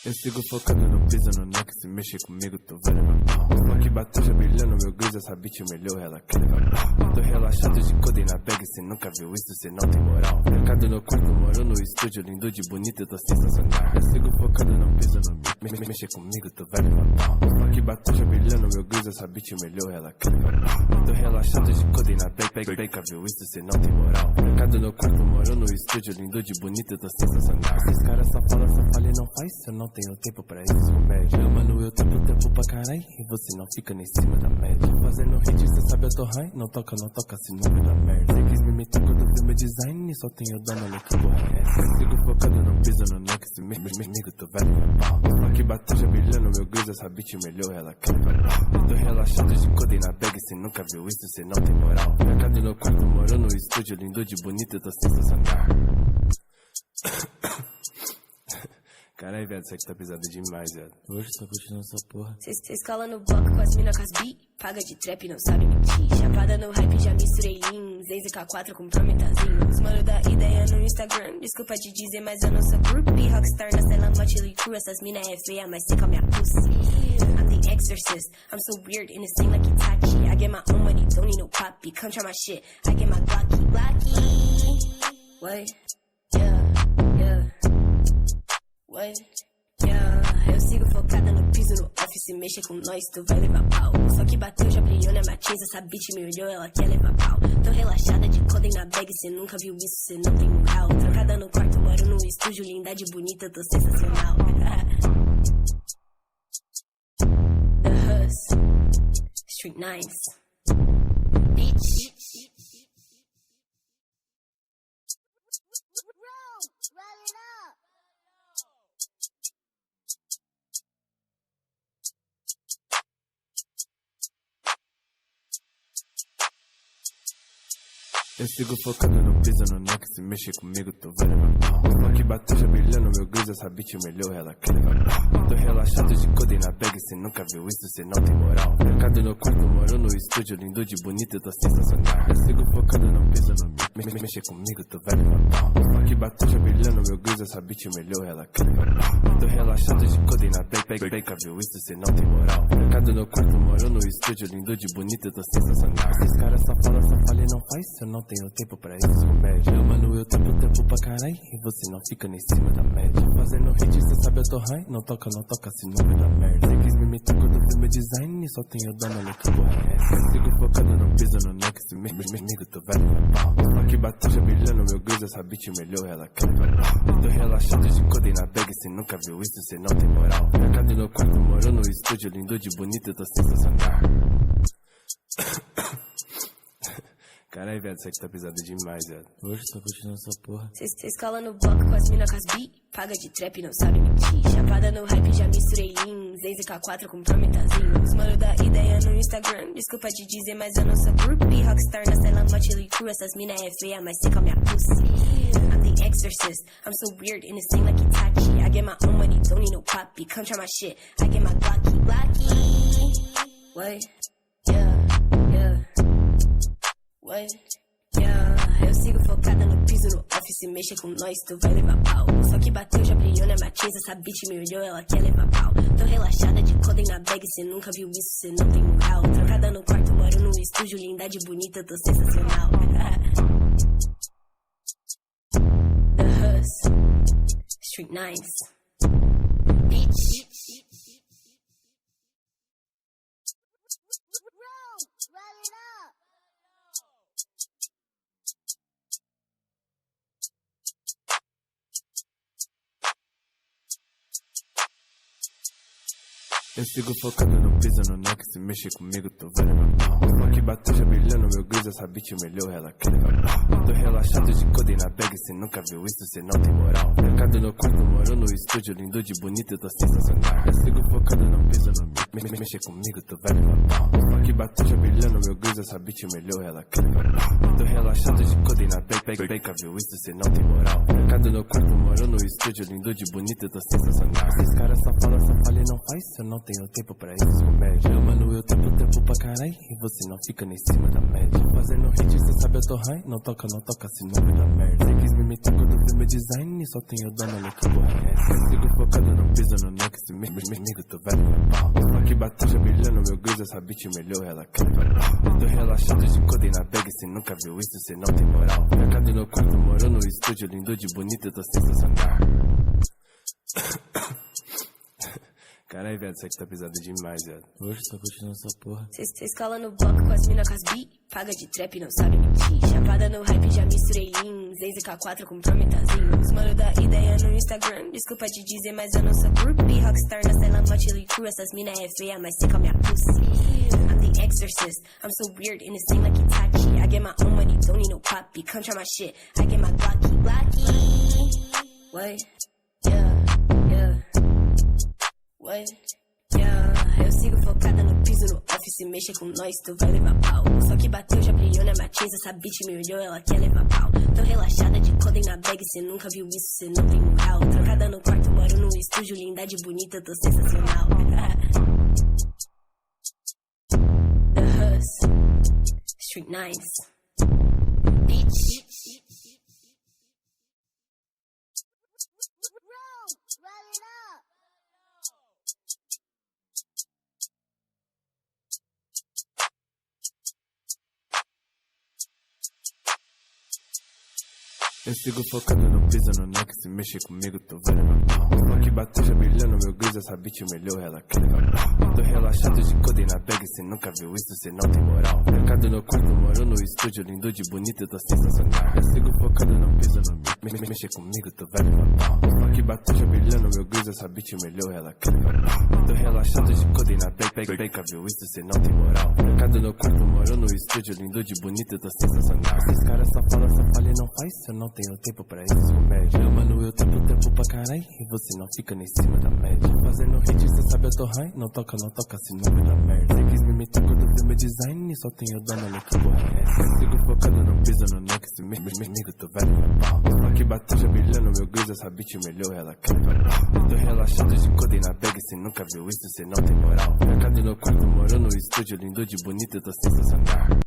Eu sigo focado no piso, no neck, se mexer comigo tu vai levar pau. Só que bateu já brilhando, meu gruz, essa bitch humilhou, ela quer levar pau. Tô relaxado de codem na bag, cê nunca viu isso, cê não tem moral. Mercado no quarto, moro no estúdio, lindo de bonito, eu tô sensacional. Eu sigo focado no piso, no mexer comigo tu vai levar pau. Só que bateu já brilhando, meu gruz, essa bitch humilhou, ela quer levar pau. Tô relaxado de codem na bag, nunca viu isso, cê não tem moral. Mercado no quarto, moro no estúdio, lindo de bonito, eu tô sensacional. Esses caras só falam e não faz, eu não tenho tempo pra esses comédia. Meu mano, eu tenho tempo pra carai, e você não fica nem em cima da média. Fazendo hit, cê sabe eu tô high, não toca, se não vai dar merda. Cê quis me imitar quando eu vi meu design, só tenho dano, olha que porra é essa. Eu sigo focado no piso, no neck, se comigo tu vai levar pau. Só que bateu já brilhando, meu gruz, essa bitch melhor, ela quer levar pau. Eu tô relaxado de codem na bag, cê nunca viu isso, cê não tem moral. Mercado no quarto, moro no estúdio, lindo de bonito, eu tô sensacional. Caralho, velho, isso aqui tá pesado demais, velho. Hoje tô curtindo essa porra. Cê escola no bloco com as mina com as bi. Paga de trap, não sabe mentir. Chapada no hype, já misturei lean. Zez e K4 com prometazinho. Os mano da ideia no Instagram. Desculpa te dizer, mas eu não sou groupie. Rockstar na cela, mochila e crew. Essas mina é feia, mas sei com a minha pussy. I'm the exorcist. I'm so weird, innocent like Itachi. I get my own money, don't need no poppy. Come try my shit, I get my Glocky. What? Yeah. What? Yeah, eu sigo focada no piso, no office, mexe com nós, tu vai levar pau. Só que bateu, já brilhou na matiz, essa bitch me olhou, ela quer levar pau. Tô relaxada de codem na bag, cê nunca viu isso, cê não tem moral. Trancada no quarto, moro no estúdio, lindade bonita, tô sensacional. The Hus, Street Nines, bitch. Eu sigo focado no piso, no neck, se mexer comigo tu vai levar pau. Só que bateu já brilhando, meu gruz, essa bitch melhor, ela quer levar pau. Tô relaxado de codem na bag, cê nunca viu isso, cê não tem moral. Mercado no quarto, moro no estúdio, lindo de bonito, eu tô sensacional. Eu sigo focado no piso, no mexer comigo tu vai levar pau. Só que bateu já brilhando, meu gruz, essa bitch melhor, ela quer levar pau. Tô relaxado de codem na bag, nunca viu isso, cê não tem moral. Mercado no quarto, moro no estúdio, lindo de bonito, eu tô sensacional. Esses caras só falam e não faz, eu não tenho tempo pra esses comédia. Meu mano, eu tenho tempo pra carai, e você não fica nem em cima da média. Fazendo hit, cê sabe eu tô high, não toca, se não vai dar merda. Cê quis me imitar quando eu vi meu design, só tenho dano, olha que porra é essa. Eu sigo focado no piso, no neck, se comigo tu vai levar pau. Só que bateu já brilhando, meu gruz, essa bitch melhor, ela quer levar pau. Eu tô relaxado de codem na bag, cê nunca viu isso, cê não tem moral. Mercado no quarto, moro no estúdio, lindo de bonito, eu tô sensacional. Caralho, velho, isso aqui tá pesado demais, velho. Hoje tô curtindo essa porra. Cê escola no bloco com as mina com as bi. Paga de trap, não sabe mentir. Chapada no hype, já misturei lean. Zez e K4 com prometazinho. Os mano da ideia no Instagram. Desculpa te dizer, mas eu não sou groupie. Rockstar na cela, mochila e crew. Essas mina é feia, mas sei com a minha pussy. I'm the exorcist. I'm so weird, innocent like Itachi. I get my own money, don't need no poppy. Come try my shit, I get my Glocky. What? Yeah. What? Yeah, eu sigo focada no piso, no office, mexe com nós, tu vai levar pau. Só que bateu, já brilhou na matiz, essa bitch me olhou, ela quer levar pau. Tô relaxada de codem na bag, cê nunca viu isso, cê não tem moral. Trancada no quarto, moro no estúdio, lindade bonita, tô sensacional. The Hus, Street Nines, bitch. Eu sigo focado no piso, no neck, se mexer comigo tu vai levar pau. Só que bateu já brilhando, meu gruz, essa bitch melhor, ela quer levar pau. Tô relaxado de codem na bag, cê nunca viu isso, cê não tem moral. Mercado no quarto, moro no estúdio, lindo de bonito, eu tô sensacional. Eu sigo focado no piso, no mexer comigo tu vai levar pau. Só que bateu já brilhando. brilhando, meu Deus, essa bitch melhor, ela quer levar. Tô relaxado de codeína, pega, viu isso, cê não tem moral. Mercado no quarto, moro no estúdio, lindo de bonito, eu tô sensacional. Esses caras só falam e não faz, eu não tenho tempo pra esses comédias. Eu, mano, eu tempo pra caralho, e você não fica nem em cima da média. Fazendo hit, cê sabe, eu tô high, não toca, se não vai dar merda. Cê quis me imitar quando eu fiz meu design, e só tenho dona, né, que porra é essa? Eu sigo focado, não piso no neck, esse amigo, tô velho no pau. Aqui bateu brilhando, meu Deus, essa bitch melhor, ela quer levar. Eu tô relaxado de codeína, pega, cê nunca viu isso, cê não tem moral. Mercado no quarto, moro no estúdio, lindo de bonito, eu tô sensacional. Caralho, velho, isso aqui tá pesado demais, velho. Hoje tá continuando essa porra. Cês colam no bloco com as mina com as bi, paga de trap, não sabe mentir. Chapada no hype, já misturei lean, Zenze K4 com prometazinho. Os mano da ideia no Instagram, desculpa te dizer, mas eu não sou groupie. Rockstar na cela, mochila crew, essas mina é feia, mas seca minha pussy. I'm the exorcist, I'm so weird in this thing like Itachi. I get my own money, don't need no poppy, come try my shit, I get my Glocky. What? Yeah. What? Yeah, eu sigo focada no piso, no office, mexa com nós, tu vai levar pau. Só que bateu, já brilhou na matiz, essa bitch me olhou, ela quer levar pau. Tô relaxada de codeína bag, cê nunca viu isso, cê não tem moral. Trancada no quarto, moro no estúdio, linda de bonita, tô sensacional. The Hus, Street Nines, bitch. Eu sigo focado no piso, no neck, se mexe comigo, tu vai levar pau. Aqui bateu brilhando, meu Deus, essa bitch melhor, ela quer levar. Tô relaxado de codeína, pega, cê nunca viu isso, cê não tem moral. Mercado no quarto, moro no estúdio, lindo de bonito, eu tô sensacional. Eu sigo focado no piso, no mexe comigo, tu vai levar pau. Aqui bateu brilhando, meu Deus, essa bitch melhor, ela quer levar. Tô relaxado de codeína, pega, viu isso, cê não tem moral. Mercado no quarto, moro no estúdio, lindo de bonito, eu tô sensacional. Esses caras só falam e não faz, eu não tenho tempo pra esses comédias. Eu, mano, eu tempo pra caralho, e você não fica nem em cima da média. Fazendo hit, cê sabe, eu tô high, não toca, se não vai dar merda. Cê quis me imitar quando eu fiz meu design, e só tenho dona, né, que porra é essa? Eu sigo focado, não piso no neck, esse amigo, tô velho no pau. Aqui bateu brilhando, meu Deus, essa bitch melhor, ela quer levar. Eu tô relaxado de codeína bag, cê nunca viu isso, cê não tem moral. Mercado no quarto, moro no estúdio, lindo de bonito, eu tô sensacional.